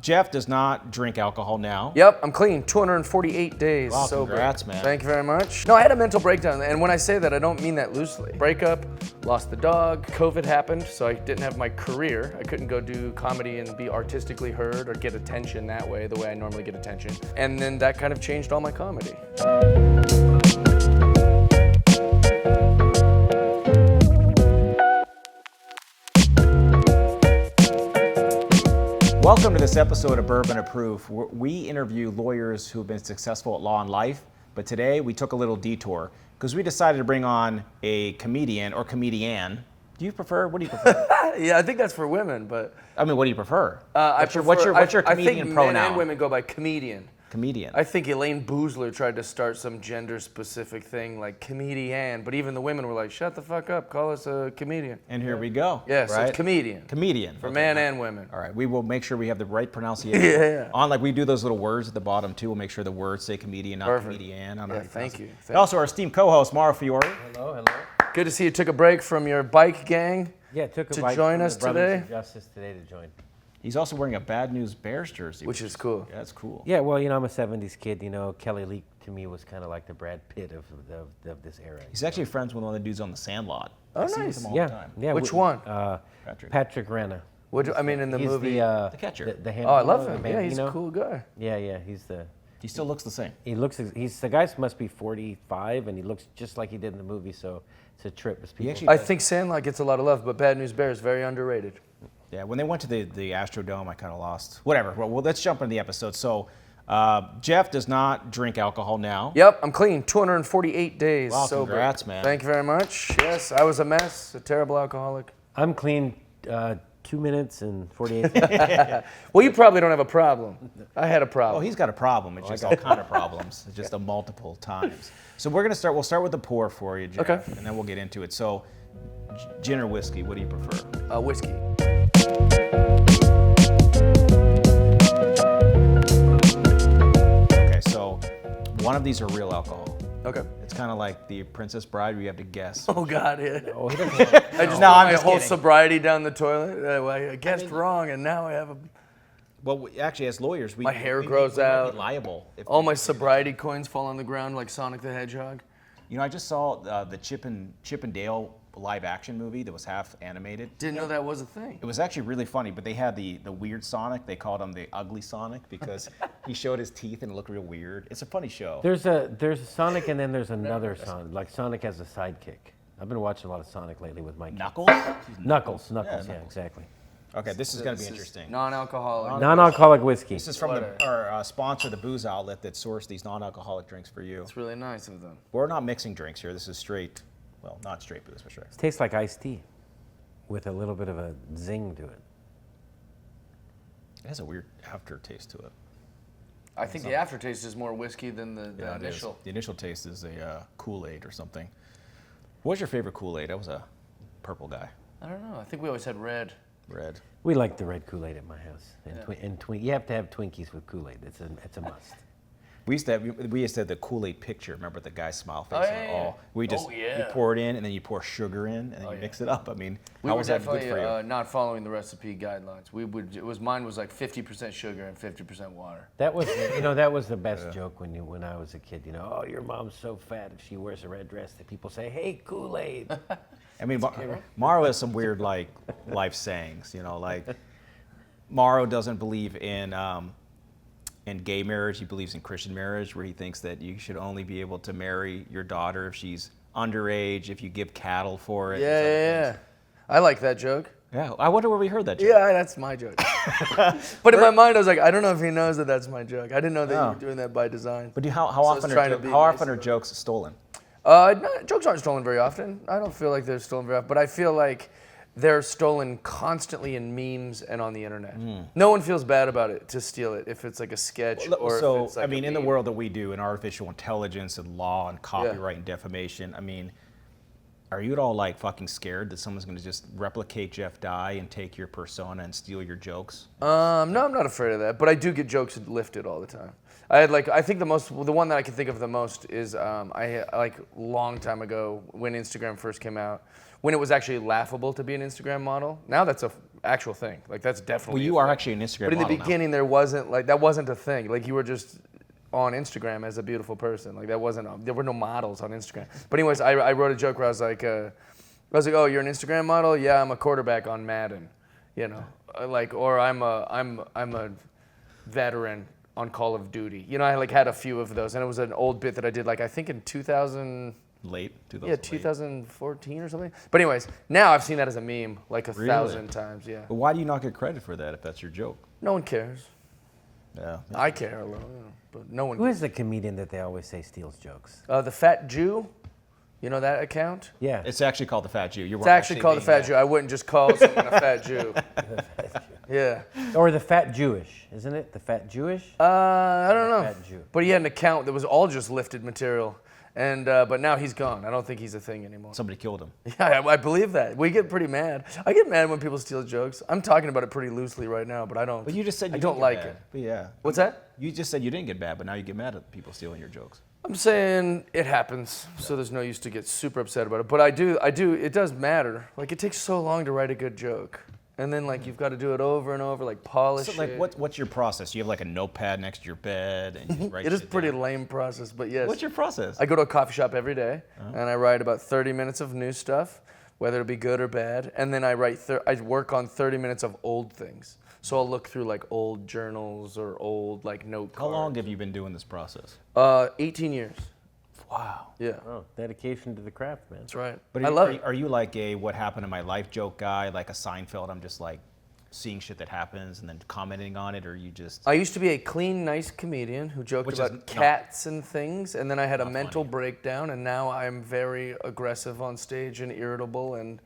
Jeff does not drink alcohol now. Yep, I'm clean. 248 days Wow, sober. congrats, man. Thank you very much. No, I had a mental breakdown, and when I say that, I don't mean that loosely. Breakup, lost the dog, COVID happened, so I didn't have my career. I couldn't go do comedy and be artistically heard or get attention that way, the way I normally get attention. And then that kind of changed all my comedy. Welcome to this episode of Bourbon of Proof. We interview lawyers who have been successful at law and life, but today we took a little detour because we decided to bring on a comedian or comedian. Do you prefer? What do you prefer? Yeah, I think that's for women, but I mean, what do you prefer? what's your comedian I think pronoun? men and women go by comedian. Comedian. I think Elaine Boozler tried to start some gender-specific thing like comedian, but even the women were like, shut the fuck up, call us a comedian. And here we go. Yeah, so right? it's comedian. Comedian. For men and women. All right, we will make sure we have the right pronunciation. Yeah. On like we do those little words at the bottom too. We'll make sure the words say comedian, not Perfect. comedian. I don't know Yeah, how you thank pronounce you. it. Also, our esteemed co-host Mara Fiore. Hello, hello. Good to see you took a break from your bike gang. Yeah, took a To bite join from us the Brothers today? of Justice today to join. He's also wearing a Bad News Bears jersey, Which is cool. Yeah, that's cool. Yeah, well, you know, I'm a 70s kid. You know, Kelly Lee to me was kind of like the Brad Pitt of this era. He's actually friends with one of the dudes on the Sandlot. Oh, I see nice. him all yeah, the time. yeah. Which one? Patrick. Renna. I mean, in the He's movie. the catcher. The Oh, I love Bambino, him. the Yeah, he's a Bambino. cool guy. Yeah, he's the. He still looks the same. He looks. He's the guy must be 45, and he looks just like he did in the movie. So it's a trip. As people. actually- I think Sandlot gets a lot of love, but Bad News Bears very underrated. Yeah, when they went to the Astrodome, I kind of lost. Whatever. Well, let's jump into the episode. So, Jeff does not drink alcohol now. Yep, I'm clean. 248 days Wow, sober. congrats, man. Thank you very much. Yes, I was a mess, a terrible alcoholic. I'm clean. 2 minutes and 48 seconds. Well, you probably don't have a problem. I had a Oh, problem. he's got a problem. It's just all kind of problems. It's just a multiple times. So we'll start with the pour for you, Jeff. Okay. And then we'll get into it. So, gin or whiskey? What do you prefer? Whiskey. Okay, so one of these are real alcohol. Okay. It's kind of like the Princess Bride where you have to guess. Oh, God, yeah. Oh, he doesn't. I just No, put I'm my just whole kidding. sobriety down the toilet. I guessed wrong, and now I have a... Well, actually, as lawyers, My hair we grows might out. be liable. If All my sobriety coins fall on the ground like Sonic the Hedgehog. You know, I just saw the Chip and Dale live action movie that was half animated. Didn't know that was a thing. It was actually really funny, but they had the weird Sonic. They called him the ugly Sonic because he showed his teeth and it looked real weird. It's a funny show. There's a Sonic and then there's another Sonic. Like Sonic has a sidekick. I've been watching a lot of Sonic lately with my kids. Knuckles? Knuckles, yeah, Knuckles. exactly. Okay, this is going to be interesting. Non-alcoholic. Non-alcoholic whiskey. This is from our sponsor, the Booze Outlet, that sourced these non-alcoholic drinks for you. It's really nice of them. We're not mixing drinks here. This is straight, well, not straight booze, but straight. It tastes like iced tea with a little bit of a zing to it. It has a weird aftertaste to it. I think the aftertaste is more whiskey than the Yeah, it is. initial. The initial taste is a Kool-Aid or something. What was your favorite Kool-Aid? I was a purple guy. I don't know. I think we always had red. Red. We like the red Kool-Aid at my house. And you have to have Twinkies with Kool-Aid. It's a must. We used to have the Kool-Aid picture. Remember the guy's smile face? Oh, yeah. We just Oh, yeah. you pour it in and then you pour sugar in and then you mix it up. I mean, We how were was that good definitely for you? not following the recipe guidelines. Mine was like 50% sugar and 50% water. That was that was the best joke when I was a kid. You know, oh, your mom's so fat if she wears a red dress that people say, hey, Kool-Aid. I mean, Mauro has some weird like life sayings. You know, like Mauro doesn't believe in gay marriage. He believes in Christian marriage, where he thinks that you should only be able to marry your daughter if she's underage, if you give cattle for it. Yeah. I like that joke. Yeah, I wonder where we heard that joke. Yeah, that's my joke. But in my mind, I was like, I don't know if he knows that that's my joke. I didn't know that you were doing that by design. But how I was often trying to be how often nice are jokes stolen? No, jokes aren't stolen very often. I don't feel like they're stolen very often, but I feel like they're stolen constantly in memes and on the internet. No one feels bad about it to steal it if it's like a sketch or if it's like I mean, a in the meme. world that we do in artificial intelligence and law and copyright and defamation, I mean, are you at all like fucking scared that someone's going to just replicate Jeff Dye and take your persona and steal your jokes? No, I'm not afraid of that, but I do get jokes lifted all the time. I think the one that I can think of the most is like long time ago when Instagram first came out, when it was actually laughable to be an Instagram model. Now that's actual thing. Like that's definitely. Well, you are actually an Instagram But in the model now. beginning, there wasn't like that wasn't a thing. Like you were just on Instagram as a beautiful person. Like that wasn't. There were no models on Instagram. But anyways, I wrote a joke where I was like, oh, you're an Instagram model? Yeah, I'm a quarterback on Madden. You know, like, or I'm a veteran on Call of Duty. You know, I like had a few of those, and it was an old bit that I did like I think in 2000. Late 2000. Yeah, 2014 or something. But anyways, now I've seen that as a meme like a Really? 1,000 times. Yeah. But why do you not get credit for that if that's your joke? No one cares. Yeah. I care a little, you know, but no one. Who is the comedian that they always say steals jokes? The Fat Jew. You know that account? Yeah. It's actually called the Fat Jew. It's actually called the Fat Jew. I wouldn't just call someone a Fat Jew. Yeah. Or the Fat Jewish, isn't it? The Fat Jewish? I don't know. Fat Jew. But he had an account that was all just lifted material. And but now he's gone. I don't think he's a thing anymore. Somebody killed him. Yeah, I believe that. We get pretty mad. I get mad when people steal jokes. I'm talking about it pretty loosely right now, but I don't. But you just said you I don't didn't like get it. mad. But yeah. What's that? You just said you didn't get mad, but now you get mad at people stealing your jokes. I'm saying it happens, so there's no use to get super upset about it. But I do. It does matter. Like it takes so long to write a good joke, and then like you've got to do it over and over, like polish So like, it. what's your process? You have like a notepad next to your bed, and you just write It is shit pretty down? lame process, but yes. What's your process? I go to a coffee shop every day, and I write about 30 minutes of new stuff, whether it be good or bad, and then I work on 30 minutes of old things. So I'll look through like old journals or old like note How cards. long have you been doing this process? 18 years. Wow. Yeah, Oh, dedication to the craft, man. that's right. But I love it. are you like a what happened in my life joke guy, like a Seinfeld? I'm just like seeing shit that happens and then commenting on it, or you just I used to be a clean, nice comedian who joked Which is about not- cats and things, and then I had a mental funny. breakdown, and now I'm very aggressive on stage and irritable, and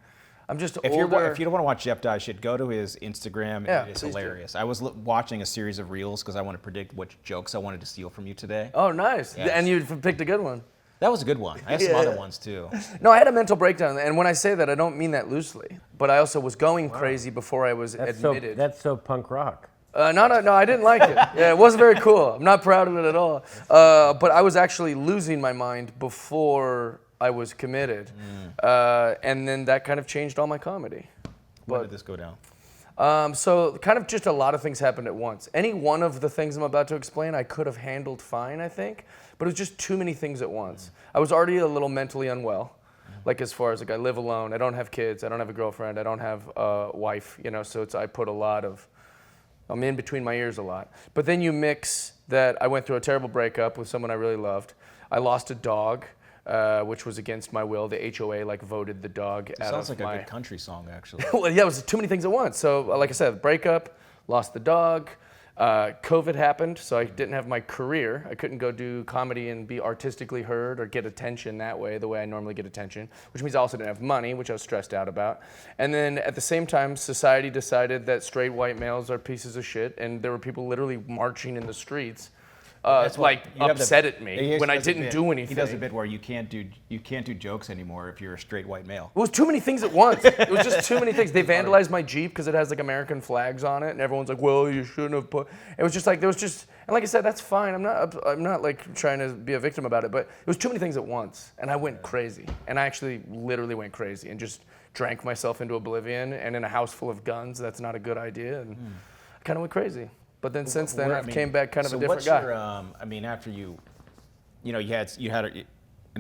I'm just if older. you don't want to watch Jeff die shit, go to his Instagram. Yeah, And it's please do. hilarious. I was watching a series of reels because I want to predict what jokes I wanted to steal from you today. Oh, nice. Yes. And you picked a good one. That was a good one. I have some Yeah. other ones too. No, I had a mental breakdown, and when I say that, I don't mean that loosely. But I also was going crazy before I was admitted. That's so punk rock. No, I didn't like it. Yeah, it wasn't very cool. I'm not proud of it at all. But I was actually losing my mind before I was committed, and then that kind of changed all my comedy. When did this go down? So kind of just a lot of things happened at once. Any one of the things I'm about to explain, I could have handled fine, I think, but it was just too many things at once. I was already a little mentally unwell, like as far as like I live alone, I don't have kids, I don't have a girlfriend, I don't have a wife, you know, so I put I'm in between my ears a lot. But then you mix that I went through a terrible breakup with someone I really loved. I lost a dog, which was against my will. The HOA like voted the dog out Sounds of like my... a good country song, actually. Well, yeah, it was too many things at once. So, like I said, breakup, lost the dog, COVID happened, so I didn't have my career. I couldn't go do comedy and be artistically heard or get attention that way, the way I normally get attention, which means I also didn't have money, which I was stressed out about. And then at the same time, society decided that straight white males are pieces of shit, and there were people literally marching in the streets. That's why Like you have upset at he me actually when I does a didn't bit- do anything. He does a bit where you can't do jokes anymore if you're a straight white male. It was too many things at once. It was just too many things. They vandalized my Jeep because it has like American flags on it, and everyone's like, "Well, you shouldn't have put." It was just like there was just, and like I said, that's fine. I'm not like trying to be a victim about it, but it was too many things at once, and I went crazy. And I actually literally went crazy and just drank myself into oblivion. And in a house full of guns, that's not a good idea. And I kind of went crazy. But then since then, I've came back kind of a different guy. I mean, after you had an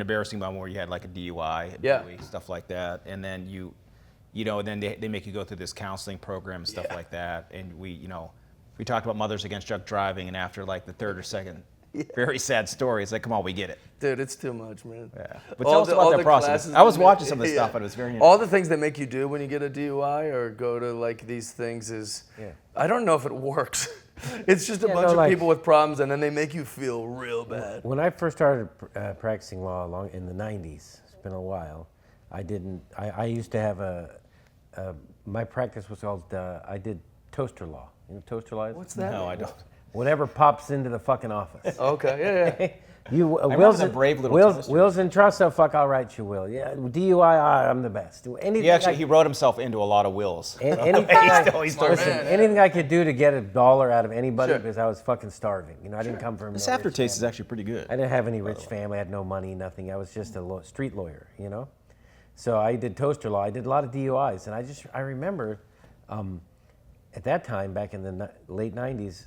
embarrassing moment where you had like a DUI, Yeah. stuff like that, and then then they make you go through this counseling program and stuff like that, and we talked about Mothers Against Drunk Driving, and after like the third or second very sad story, it's like, come on, we get it. Dude, it's too much, man. Yeah. But tell us about that process. classes I was that watching make- some of the yeah. stuff, but it was very interesting. All the things that make you do when you get a DUI or go to like these things is, I don't know if it works. It's just a bunch of people with problems, and then they make you feel real bad. When I first started practicing law in the 90s, it's been a while, I used to have my practice was called, I did toaster law. You know what toaster law is? What's that? No, I don't. Whatever pops into the fucking office. Okay, yeah. You, was a brave little toaster. Will's in trust, so fuck, I'll write you, Will. Yeah, DUI, I'm the best. Anything He wrote himself into a lot of wills. anything anything I could do to get $1 out of anybody Sure. because I was fucking starving. You know, I didn't come from This no rich aftertaste is family. actually pretty good. I didn't have any rich family. I had no money, nothing. I was just a street lawyer, you know? So I did toaster law. I did a lot of DUIs. And I remember At that time, back in the late 90s,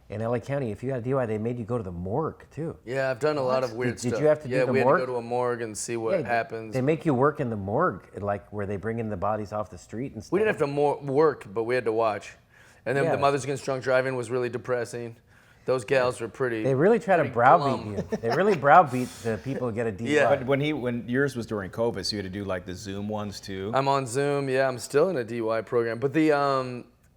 in LA County, if you had a DUI, they made you go to the morgue too. Yeah, I've done a lot of weird Did stuff. you have to do the we had morgue? to go to a morgue and see what happens. They make you work in the morgue, like where they bring in the bodies off the street and stuff. We didn't have to work, but we had to watch. And then Yeah. the Mothers Against Drunk Driving was really depressing. Those gals were pretty. They really try to pretty browbeat glum. you. They really browbeat the people who get a DUI. Yeah. But when yours was during COVID, so you had to do like the Zoom ones too. I'm on Zoom. Yeah, I'm still in a DUI program. But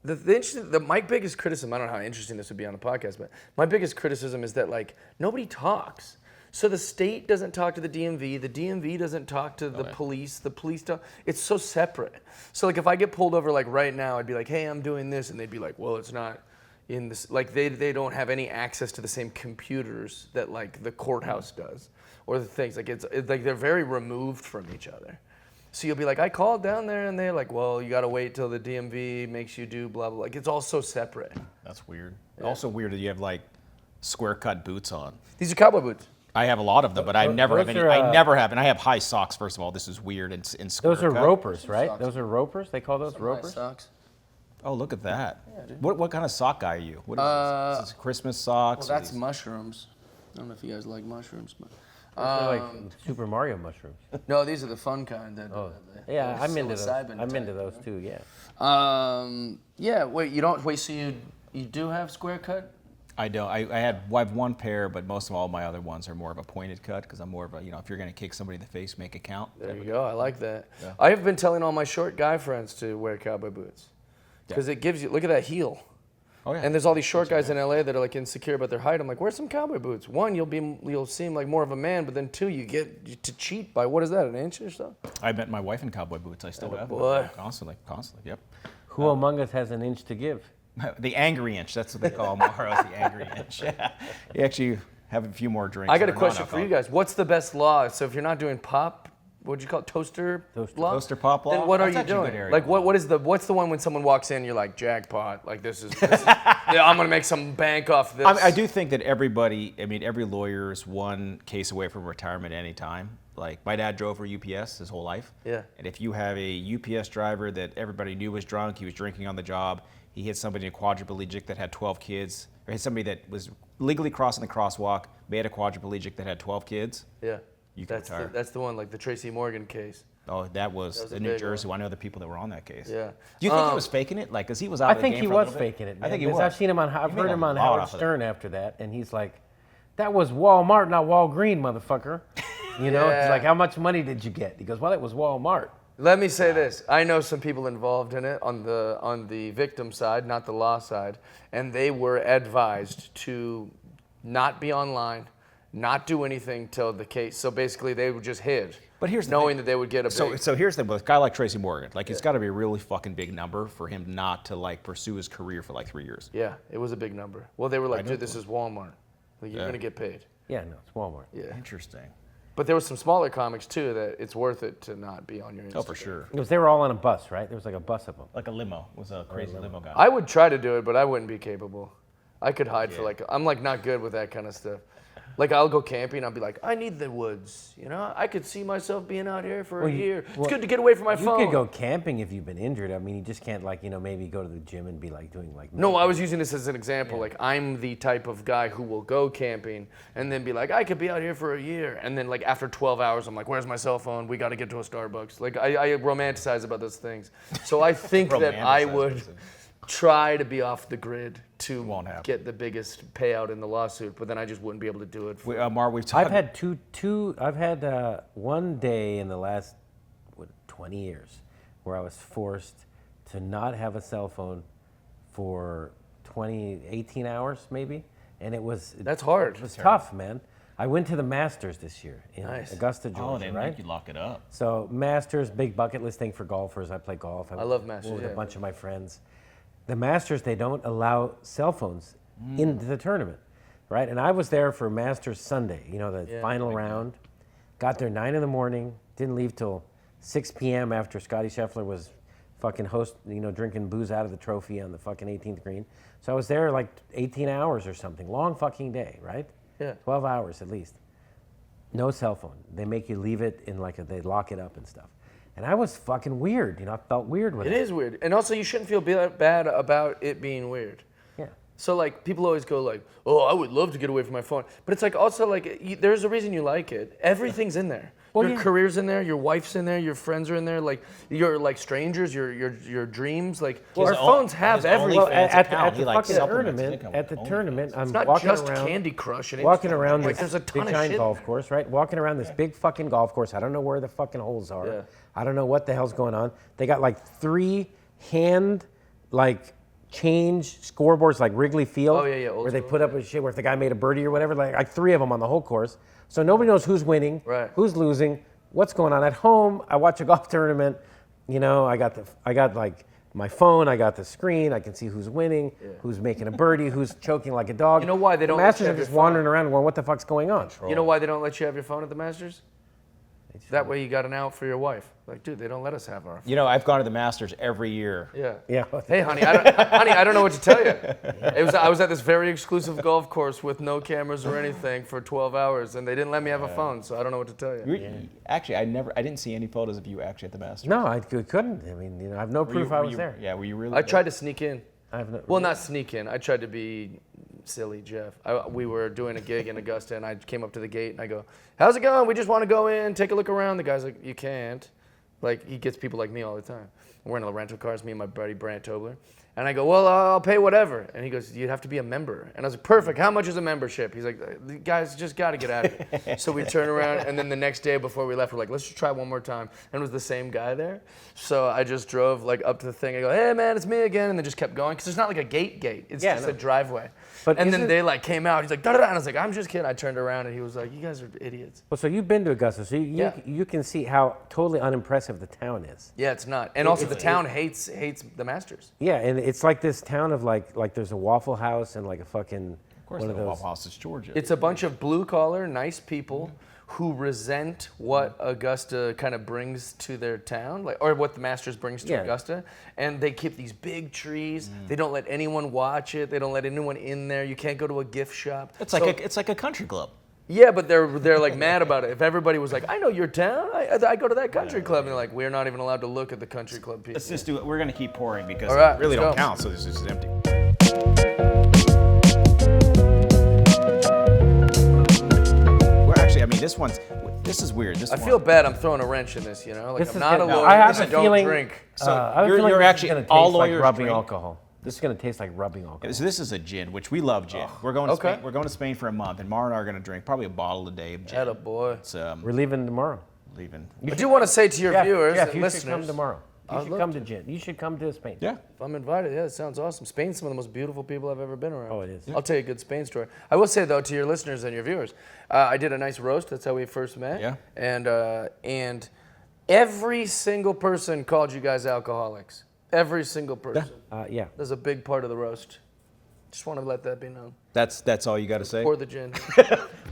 my biggest criticism, I don't know how interesting this would be on the podcast, but my biggest criticism is that like nobody talks. So the state doesn't talk to the DMV doesn't talk to the police don't. It's so separate. So like if I get pulled over like right now, I'd be like, hey, I'm doing this, and they'd be like, well, it's not in this. Like they don't have any access to the same computers that like the courthouse does, or the things like it's like they're very removed from each other. So you'll be like, I called down there, and they're like, well, you got to wait till the DMV makes you do blah, blah. Like, it's all so separate. That's weird. Also weird that you have like square cut boots on. These are cowboy boots. I have a lot of them, but I never have any. I never have, and I have high socks. First of all, this is weird. In square Those are cut. ropers, right? Those are ropers? They call those ropers? Socks. Oh, look at that. Yeah, what kind of sock guy are you? What is this? Is this Christmas socks? Well, that's mushrooms. I don't know if you guys like mushrooms, but. They're like Super Mario mushrooms. No, these are the fun kind. Yeah, I'm into those. I'm into those too. Yeah. Yeah. Wait, you don't. Wait. So you do have square cut? I don't. I have one pair, but most of all my other ones are more of a pointed cut because I'm more of a, if you're gonna kick somebody in the face, make it count. There you go. I like that. Yeah. I have been telling all my short guy friends to wear cowboy boots because it gives you. Look at that heel. Oh yeah. And there's all these short guys in LA that are like insecure about their height. I'm like, wear some cowboy boots. One, you'll seem like more of a man, but then two, you get to cheat by what is that, an inch or so? I met my wife in cowboy boots. I still have them. Boy. Constantly. Yep. Who among us has an inch to give? The angry inch. That's what they call Morrow's, the angry inch. Yeah. You actually have a few more drinks. I got a question for you guys. What's the best law? So if you're not doing pop, what'd you call it? Toaster law? Toaster pop law? Then what That's are you actually a doing? good area. Like what's the one when someone walks in, you're like, jackpot. Like this is yeah, I'm gonna make some bank off this. I do think that every lawyer is one case away from retirement at any time. Like my dad drove for UPS his whole life. Yeah. And if you have a UPS driver that everybody knew was drunk, he was drinking on the job, he hit somebody in a quadriplegic that had 12 kids, or hit somebody that was legally crossing the crosswalk, made a quadriplegic that had 12 kids. Yeah. You can retire. That's the one, like the Tracy Morgan case. Oh, that was a in New big Jersey. I know the people that were on that case. Yeah. Do you think he was faking it? Like, because he was out I of the think game he for a was little bit? faking it. I think he because was. I've seen him on. I've He made heard him a on lot Howard off of Stern after that, and he's like, "That was Walmart, not Walgreen, motherfucker." You know, Yeah. it's like, "How much money did you get?" He goes, "Well, it was Walmart." Let me say this. I know some people involved in it on the victim side, not the law side, and they were advised to not be online, not do anything till the case. So basically, they were just hid. But here's the knowing thing. that they would get a big. So here's the thing with a guy like Tracy Morgan. Like, it's got to be a really fucking big number for him not to like pursue his career for like 3 years. Yeah, it was a big number. Well, they were like, dude, this is Walmart. Like, you're gonna get paid. Yeah, no, it's Walmart. Yeah. Interesting. But there was some smaller comics too that it's worth it to not be on your Instagram. Oh, for sure. Because they were all on a bus, right? There was like a bus of them. Like a limo. It was a crazy limo guy. I would try to do it, but I wouldn't be capable. I could hide for like, I'm like not good with that kind of stuff. Like I'll go camping, I'll be like, I need the woods. You know, I could see myself being out here for a year. It's good to get away from my phone. You could go camping if you've been injured. I mean, you just can't like, maybe go to the gym and be like doing like. No, I was using this as an example. Like I'm the type of guy who will go camping and then be like, I could be out here for a year. And then like after 12 hours, I'm like, where's my cell phone? We got to get to a Starbucks. Like I romanticize about those things. So I think that I would try to be off the grid to get the biggest payout in the lawsuit, but then I just wouldn't be able to do it. I've had I've had one day in the last 20 years where I was forced to not have a cell phone for 18 hours maybe, and it was that's hard. It was tough, man. I went to the Masters this year in Augusta, Georgia. Oh, they make you lock it up. So Masters, big bucket list thing for golfers. I play golf. I love Masters. With a bunch of my friends. The Masters, they don't allow cell phones into the tournament, right? And I was there for Masters Sunday, the final round. Got there 9 a.m, didn't leave till 6 p.m. after Scotty Scheffler was fucking drinking booze out of the trophy on the fucking 18th green. So I was there like 18 hours or something. Long fucking day, right? Yeah. 12 hours at least. No cell phone. They make you leave it in they lock it up and stuff. And I was fucking weird, I felt weird with it. It is weird. And also, you shouldn't feel bad about it being weird. Yeah. So, like, people always go like, oh, I would love to get away from my phone. But it's like, also, like, there's a reason you like it. Everything's in there. Well, your career's in there, your wife's in there, your friends are in there, like, you're like strangers, your dreams. Like, our phones have everything. Well, at account, the he, like, fucking supplements tournament, income at the with tournament, I'm It's not walking just around. Candy Crush. And Walking Instagram. around Like, this there's a ton big of giant shit. golf course, right? Walking around this big fucking golf course. I don't know where the fucking holes are. Yeah. I don't know what the hell's going on. They got like 3 hand, like, change scoreboards like Wrigley Field. Oh, yeah, old where they school, put up a shit where if the guy made a birdie or whatever, like 3 of them on the whole course. So nobody knows who's winning, Right. who's losing, what's going on. At home, I watch a golf tournament. I got like my phone, I got the screen, I can see who's winning, who's making a birdie, who's choking like a dog. You know why they don't The let you Masters have are your just phone? wandering around going, what the fuck's going on? You know why they don't let you have your phone at the Masters? That way you got an out for your wife. Like, dude, they don't let us have our phone. I've gone to the Masters every year. Yeah. Yeah. Hey, honey, I don't know what to tell you. I was at this very exclusive golf course with no cameras or anything for 12 hours, and they didn't let me have a phone, so I don't know what to tell you. Actually, I didn't see any photos of you actually at the Masters. No, I couldn't. I mean, I have no proof I was there. Yeah, were you really? I tried to sneak in. Well, Not sneak in. I tried to be silly Jeff. We were doing a gig in Augusta, and I came up to the gate, and I go, how's it going? We just want to go in, take a look around. The guy's like, you can't. Like, he gets people like me all the time. We're in the rental cars, me and my buddy Brant Tobler. And I go, well, I'll pay whatever. And he goes, you'd have to be a member. And I was like, perfect. How much is a membership? He's like, the guys just got to get out of here. So we turn around, and then the next day before we left, we're like, let's just try one more time. And it was the same guy there. So I just drove like up to the thing. I go, hey, man, it's me again. And then just kept going. Because it's not like a gate. It's just a driveway. But and then they like came out. He's like, da-da-da. And I was like, I'm just kidding. I turned around, and he was like, you guys are idiots. Well, so you've been to Augusta, so you can see how totally unimpressive the town is. Yeah, it's not. And also the town hates the Masters. Yeah, and it's like this town of like there's a Waffle House and like a fucking one of those. Waffle House is Georgia. It's a bunch of blue collar, nice people who resent what Augusta kind of brings to their town, or what the Masters brings to Augusta, and they keep these big trees. They don't let anyone watch it. They don't let anyone in there. You can't go to a gift shop. It's like a country club. Yeah, but they're like mad about it. If everybody was like, I know your town, I go to that country club, and they're like, we're not even allowed to look at the country club people. Let's just do it. We're gonna keep pouring because All right, it really let's don't go. count. So this is empty. We're actually. I mean, this is weird. I feel bad. I'm throwing a wrench in this, Like This I'm is not a gonna- lawyer. I have I a don't feeling- drink. So I have a you're feeling this actually is gonna all taste like lawyers rubbing drink. alcohol. This is gonna taste like rubbing alcohol. So this is a gin, which we love gin. We're going to okay. Spain. We're going to Spain for a month, and Mara and I are going to drink probably a bottle a day of gin. Attaboy. It's We're leaving tomorrow. leaving. I do want to say to your viewers Jeff, and you listeners, should come tomorrow. You I'd should love come to Gin. You should come to Spain. Yeah. if I'm invited, yeah, it sounds awesome. Spain's some of the most beautiful people I've ever been around. Oh, it is. I'll tell you a good Spain story. I will say, though, to your listeners and your viewers, I did a nice roast. That's how we first met. Yeah. And every single person called you guys alcoholics. Every single person. Yeah. That's a big part of the roast. Just want to let that be known. That's all you got to say. Pour the gin.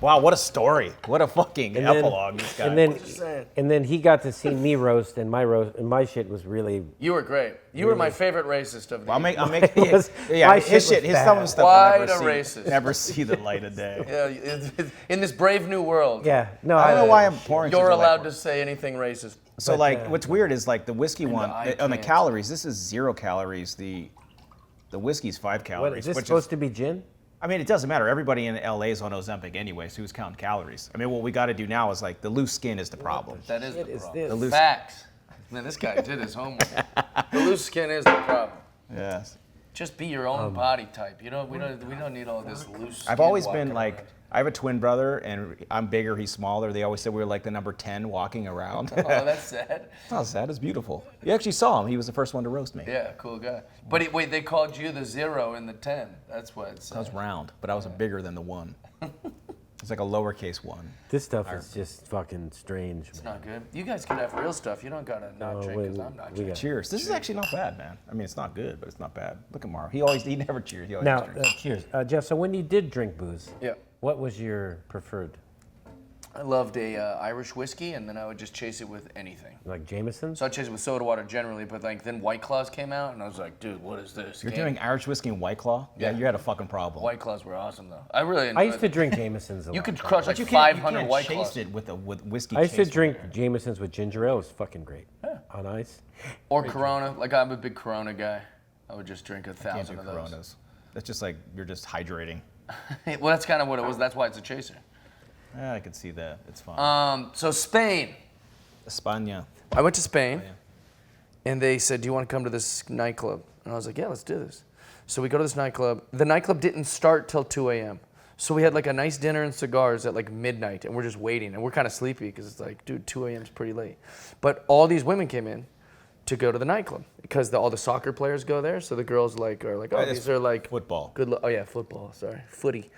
Wow, what a story! What a fucking epilogue this guy. And then he got to see me roast, and my shit was really. You were great. You were my favorite racist of the year. I'll make yeah, my his shit shit, was his some of bad. his stuff Quite will never a see, racist. never see the light of day. Yeah, in this brave new world. Yeah. No, I don't know why I'm pouring. You're such a light allowed pour. to say anything racist. So what's weird is like the whiskey one I on the can't. calories. This is 0 calories. The whiskey's 5 calories. What, is this which supposed to be gin? I mean, it doesn't matter. Everybody in LA is on Ozempic anyway, so who's counting calories? I mean, what we got to do now is like the loose skin is the problem. That is the is problem. this? The loose. Facts. Man, this guy did his homework. The loose skin is the problem. Yes. Just be your own body type. We don't need all this loose skin. I've always walking been like, around. I have a twin brother, and I'm bigger, he's smaller. They always said we were like the number 10 walking around. Oh, that's sad. It's not sad, it's beautiful. You actually saw him. He was the first one to roast me. Yeah, cool guy. But wait, they called you the 0 and the 10. That's what it's. I was round, but I was bigger than the 1. It's like a lowercase 1. This stuff is just fucking strange. It's not good. You guys can have real stuff. You don't gotta not drink because I'm not drinking. Cheers. This is actually not bad, man. I mean, it's not good, but it's not bad. Look at Maro. He never cheers. He always Now, drinks. cheers. Jeff, so when you did drink booze, Yeah. what was your preferred? I loved a Irish whiskey, and then I would just chase it with anything. Like Jameson? So I chased it with soda water generally, but like then White Claws came out, and I was like, dude, what is this? You're doing Irish whiskey and White Claw? Yeah, Yeah. you had a fucking problem. White Claws were awesome though. I really enjoyed I used to it. drink Jamesons a lot. You could crush like But you can't, 500 you can't White chase Claws. it with whiskey. I used to chase drink with it. Jamesons with ginger ale. It was fucking great. Yeah. On ice? Or Corona. Like, I'm a big Corona guy. I would just drink 1,000 of those. Coronas. That's just like you're just hydrating. Well, that's kind of what it was. That's why it's a chaser. Yeah, I could see that. It's fun. So Spain. España. I went to Spain, and they said, do you want to come to this nightclub? And I was like, yeah, let's do this. So we go to this nightclub. The nightclub didn't start till 2 a.m. So we had like a nice dinner and cigars at like midnight, and we're just waiting. And we're kind of sleepy because it's like, dude, 2 a.m. is pretty late. But all these women came in to go to the nightclub because all the soccer players go there. So the girls are like, oh, these are like football. Good. Oh yeah, football. Sorry, footy.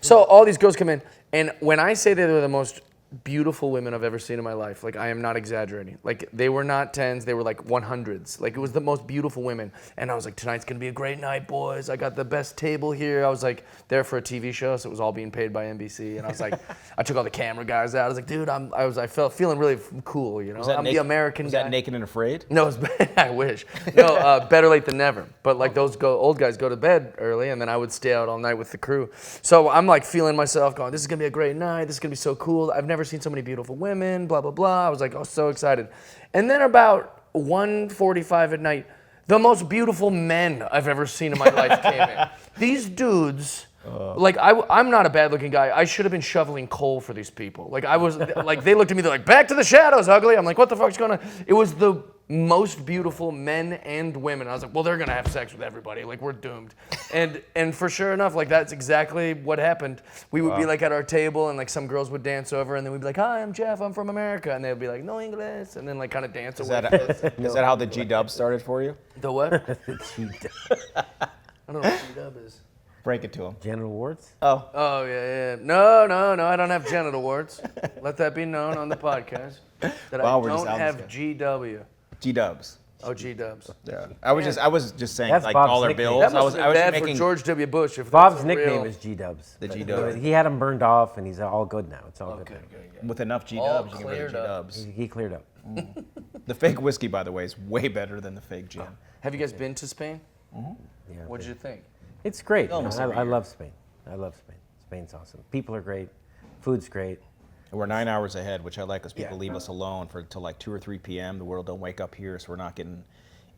So all these girls come in, and when I say they were the most beautiful women I've ever seen in my life, like I am not exaggerating. Like they were not 10s, they were like 100s. Like it was the most beautiful women. And I was like, tonight's gonna be a great night, boys. I got the best table here. I was like there for a TV show, so it was all being paid by NBC. And I was like, I took all the camera guys out. I was like, dude, I felt feeling really cool, you know. I'm the American was guy. that Naked and Afraid? No, it was, I wish. No, better late than never. But like those old guys go to bed early, and then I would stay out all night with the crew. So I'm like feeling myself going, this is gonna be a great night. This is gonna be so cool. I've never seen so many beautiful women, blah, blah, blah. I was like, oh, so excited. And then about 1:45 at night, the most beautiful men I've ever seen in my life came in. These dudes, like I'm not a bad looking guy. I should have been shoveling coal for these people. Like I was, like they looked at me, they're like, back to the shadows, ugly. I'm like, what the fuck's going on? It was the most beautiful men and women. I was like, well, they're gonna have sex with everybody. Like we're doomed. And for sure enough, like that's exactly what happened. We would be like at our table, and like some girls would dance over, and then we'd be like, hi, I'm Jeff, I'm from America, and they'd be like, no English, and then like kind of dance away. Is that how the G-dub started for you? The what? I don't know what G-dub is. Break it to him. Genital warts? Oh, yeah. No, I don't have genital warts. Let that be known on the podcast that I don't have GW. G-dubs. Oh, G-dubs. Yeah. I was just saying That's like Bob's dollar nickname. bills. That must I was have been bad making for George W. Bush. If Bob's that's nickname real. is G-dubs. The G-dubs. He had them burned off, and he's all good now. It's all good now. With enough G-dubs, you can get rid of G-dubs. He cleared up. The fake whiskey, by the way, is way better than the fake gin. Have you guys been to Spain? Yeah, What did you think? It's great. man. Almost every I year. love Spain. I love Spain. Spain's awesome. People are great. Food's great. And we're 9 hours ahead, which I like because people Yeah. leave us alone until like 2 or 3 p.m. The world don't wake up here, so we're not getting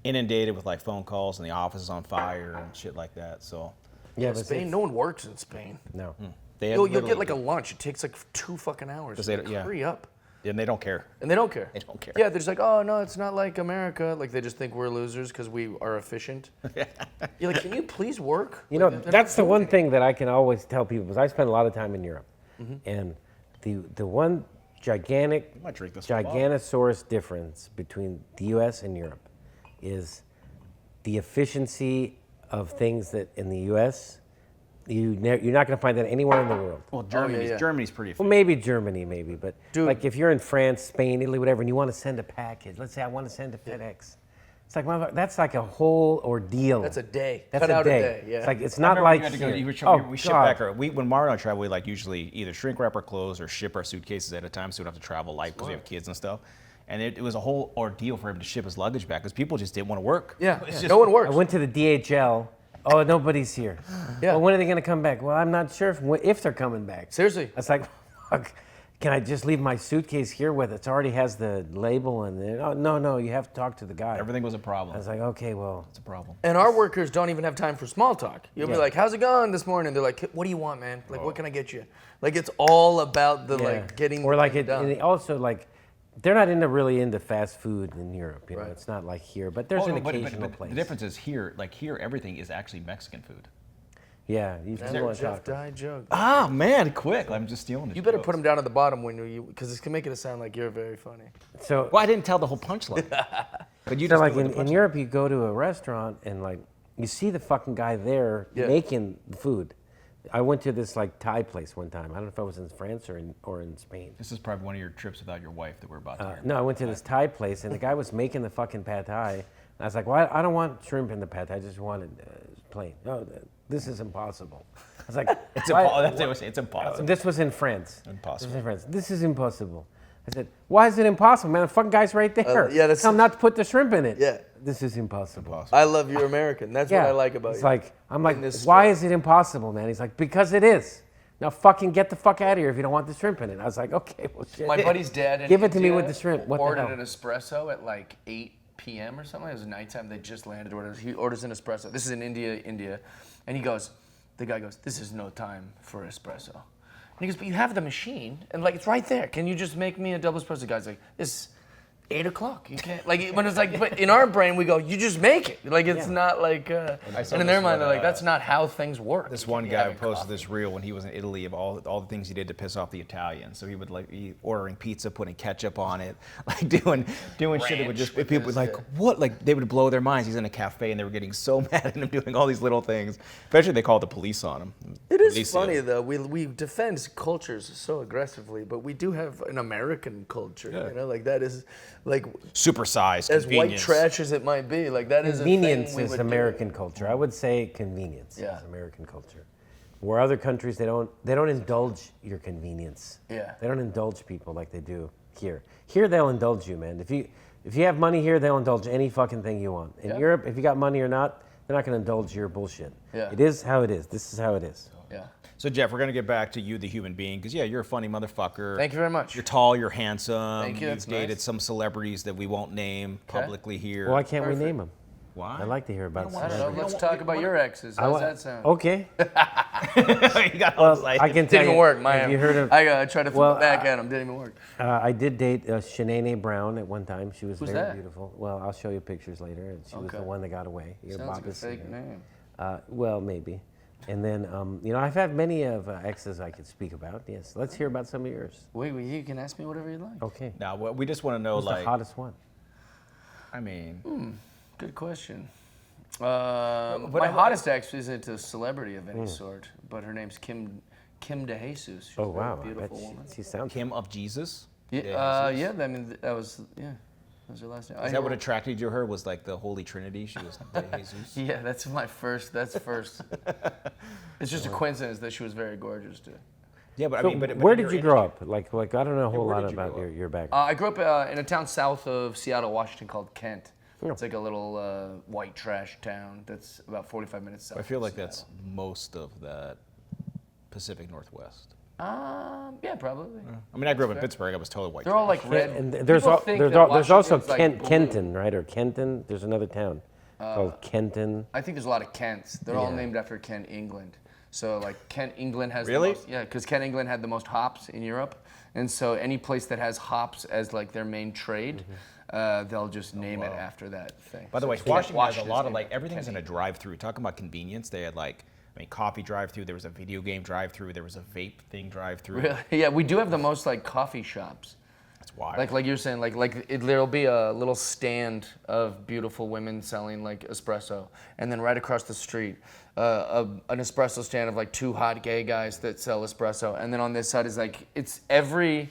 inundated with like phone calls and the office is on fire and shit like that. So Yeah, but Spain, no one works in Spain. No. You'll get like a lunch. It takes like 2 fucking hours. 'Cause they don't- yeah. Hurry up. and they don't care. And they don't care. They don't care. Yeah, they're just like, oh, no, it's not like America. Like, they just think we're losers because we are efficient. You're like, can you please work? You know, Like, they're that's not the one doing thing that I can always tell people because I spend a lot of time in Europe, Mm-hmm. and the one gigantic might drink this one. Giganosaurus difference between the U.S. and Europe is the efficiency of things that in the U.S. You're not going to find that anywhere in the world. Well, Germany's pretty Well, efficient. maybe Germany, but Dude. like if you're in France, Spain, Italy, whatever, and you want to send a package, let's say I want to send a FedEx. It's like, motherfucker, that's like a whole ordeal. That's a day. That's Cut a out day. a day, yeah. It's like it's I not remember like we had to go, here. we ship God. back when Mario and I travel, we like usually either shrink wrap our clothes or ship our suitcases at a time, so we don't have to travel light because we have kids and stuff. And it was a whole ordeal for him to ship his luggage back because people just didn't want to work. Yeah, It's yeah. just- No one works. I went to the DHL. Oh, nobody's here. Yeah. Well, when are they going to come back? Well, I'm not sure if they're coming back. Seriously. It's like, fuck, can I just leave my suitcase here with it? It already has the label and the, oh, no, you have to talk to the guy. Everything was a problem. I was like, okay, well, It's a problem. And our workers don't even have time for small talk. You'll be Yeah. like, how's it going this morning? They're like, what do you want, man? Like, what can I get you? Like, it's all about the, like, getting or like the it, thing done. and also like, they're not really into fast food in Europe. You know, Right. it's not like here, but there's an occasional place. The difference is here, everything is actually Mexican food. Yeah, you That still want Jeff to talk. Dye joke. Ah, man, quick. I'm just stealing it. You better put him down at the bottom when because it's gonna make it sound like you're very funny. So, Well, I didn't tell the whole punchline. But you so just like did with the in punchline. Europe, you go to a restaurant and like you see the fucking guy there Yeah. making the food. I went to this like Thai place one time. I don't know if I was in France or in Spain. This is probably one of your trips without your wife that we're about to hear. No, I went to this Thai place and the guy was making the fucking pad Thai. And I was like, well, I don't want shrimp in the pad Thai. I just want it plain. No, this is impossible. I was like, It's "Why- impossible. That's what I was saying. It's impossible. This was in France. Impossible. This was in France. This is impossible. I said, why is it impossible, man? The fucking guy's right there. yeah, that's- Tell him not to put the shrimp in it. Yeah. This is impossible. I love you're American. That's what I like about it's you. like, I'm like, In this why is it impossible, man? He's like, because it is. Now fucking get the fuck out of here if you don't want the shrimp in it. I was like, okay, well shit. My buddy's dad in Give it to me India with the shrimp. What the ordered hell? an espresso at like 8 p.m. or something. It was nighttime. They just landed. He orders an espresso. This is in India, and the guy goes, "This is no time for espresso." And he goes, "But you have the machine, and like it's right there. Can you just make me a double espresso?" The guy's like, "This." 8 o'clock. You can't when it's like, but in our brain we go, you just make it. Like it's not like, and in their mind they're like, that's not how things work. This one guy posted this reel when he was in Italy of all the things he did to piss off the Italians. So he would like be ordering pizza, putting ketchup on it, like doing shit that would just people would like what, like they would blow their minds. He's in a cafe and they were getting so mad at him doing all these little things. Eventually they called the police on him. It is funny though. We defend cultures so aggressively, but we do have an American culture. Yeah. You know, like that is like supersized as white convenience. trash as it might be. Like that is Convenience a thing we is would American culture. I would say convenience Yeah. is American culture. Where other countries they don't indulge your convenience. Yeah. They don't indulge people like they do here. Here they'll indulge you, man. If you have money here, they'll indulge any fucking thing you want. In Europe, if you got money or not, they're not going to indulge your bullshit. Yeah. It is how it is. This is how it is. do. Yeah. So Jeff, we're gonna get back to you, the human being, because you're a funny motherfucker. Thank you very much. You're tall, you're handsome. Thank you, You've that's dated nice. some celebrities that we won't name publicly here. Why can't we Perfect. name them? Why? I like to hear about I don't know. celebrities. Let's talk about your exes. How's that sound? Okay. You got all excited. I can tell Didn't even work. Have you heard of? I tried to flip it back at him. Didn't even work. I did date Shanae Brown at one time. She was Who's very that? beautiful. Well, I'll show you pictures later. And she was Okay. the one that got away. Your Sounds like a Bob is fake here. name. Well, maybe. And then, I've had many of exes I could speak about. Yes. Let's hear about some of yours. Wait, you can ask me whatever you like. Okay. Now, we just want to know, Who's like, the hottest one? I mean, Good question. My hottest ex isn't a celebrity of any sort, but her name's Kim DeJesus. She's Oh, a very wow. I bet beautiful woman. she sounds. Kim of Jesus. Yeah, I mean, that was her last name. Is that what attracted you to her? Was like the Holy Trinity? She was De Jesus. Yeah, that's first. It's just a coincidence that she was very gorgeous, too. Yeah, but So I mean, but where in did your you grow up? Like I don't know a whole where lot did you about grow up? your background. I grew up in a town south of Seattle, Washington called Kent. Oh. It's like a little white trash town that's about 45 minutes south. I feel of like that's Seattle. most of that Pacific Northwest. Yeah, probably. I mean, I grew up in Pittsburgh. I was totally white. They're all like red. And there's People think that there's also Washington's like blue. Kenton, right? Or Kenton. There's another town called Kenton. I think there's a lot of Kents. They're all Yeah. named after Kent, England. So like Kent, England has Really? the most, because Kent, England had the most hops in Europe, and so any place that has hops as like their main trade, they'll just name it after that thing. By the So way, it's Washington has a Washington's lot of named like after everything's in Kent. a drive-through. Talking about convenience, they had like, I mean, coffee drive-through. There was a video game drive-through. There was a vape thing drive-through. Really? Yeah, we do have the most like coffee shops. That's wild. Like you're saying, there'll be a little stand of beautiful women selling like espresso, and then right across the street, an espresso stand of like two hot gay guys that sell espresso, and then on this side is like it's every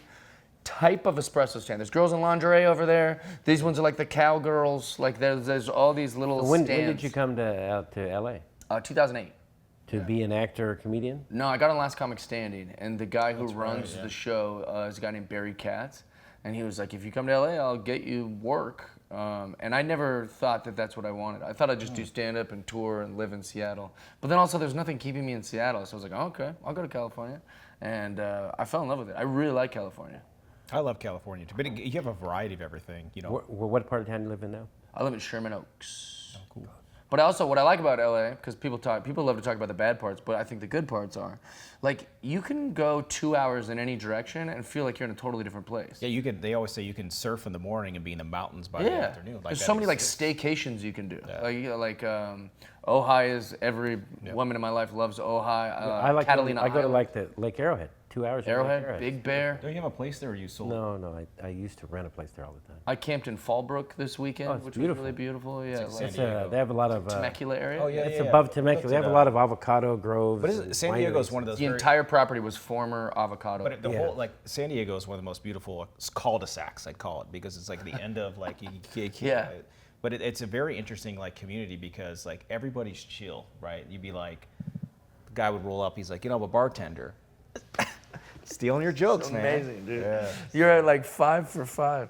type of espresso stand. There's girls in lingerie over there. These ones are like the cowgirls. Like there's all these little When stands. did you come out to LA? 2008. To be an actor or comedian? No, I got on Last Comic Standing, and the guy who runs the show is a guy named Barry Katz, and he was like, if you come to LA, I'll get you work. And I never thought that that's what I wanted. I thought I'd just do stand-up and tour and live in Seattle. But then also there's nothing keeping me in Seattle, so I was like, oh, okay, I'll go to California. And I fell in love with it. I really like California. I love California too, but you have a variety of everything. You know, What part of town do you live in now? I live in Sherman Oaks. Oh, cool. But also, what I like about LA, because people love to talk about the bad parts, but I think the good parts are, like, you can go 2 hours in any direction and feel like you're in a totally different place. Yeah, you can. They always say you can surf in the morning and be in the mountains by the afternoon. Like There's that so many like exists. staycations you can do. Ojai is every woman in my life loves Ojai. I like. Catalina I go to Island, like the Lake Arrowhead. 2 hours. from Lake Arrowhead, Big Bear. Don't you have a place there, or you sold? No, I used to rent a place there all the time. I camped in Fallbrook this weekend, Oh, it's which beautiful. was really beautiful. Yeah, San like Diego. They have a lot of. Temecula area. Oh yeah, It's yeah, above yeah. Temecula. They have a lot of avocado groves. But San Diego is wineries. one of those. The very, entire property was former avocado. But the Yeah. whole like San Diego is one of the most beautiful cul-de-sacs, I'd call it, because it's like the end of like you can't. Yeah. But it's a very interesting like community because like everybody's chill, right? You'd be like, the guy would roll up. He's like, I'm a bartender. Stealing your jokes, man. Amazing, dude. Yeah. You're at like 5 for 5.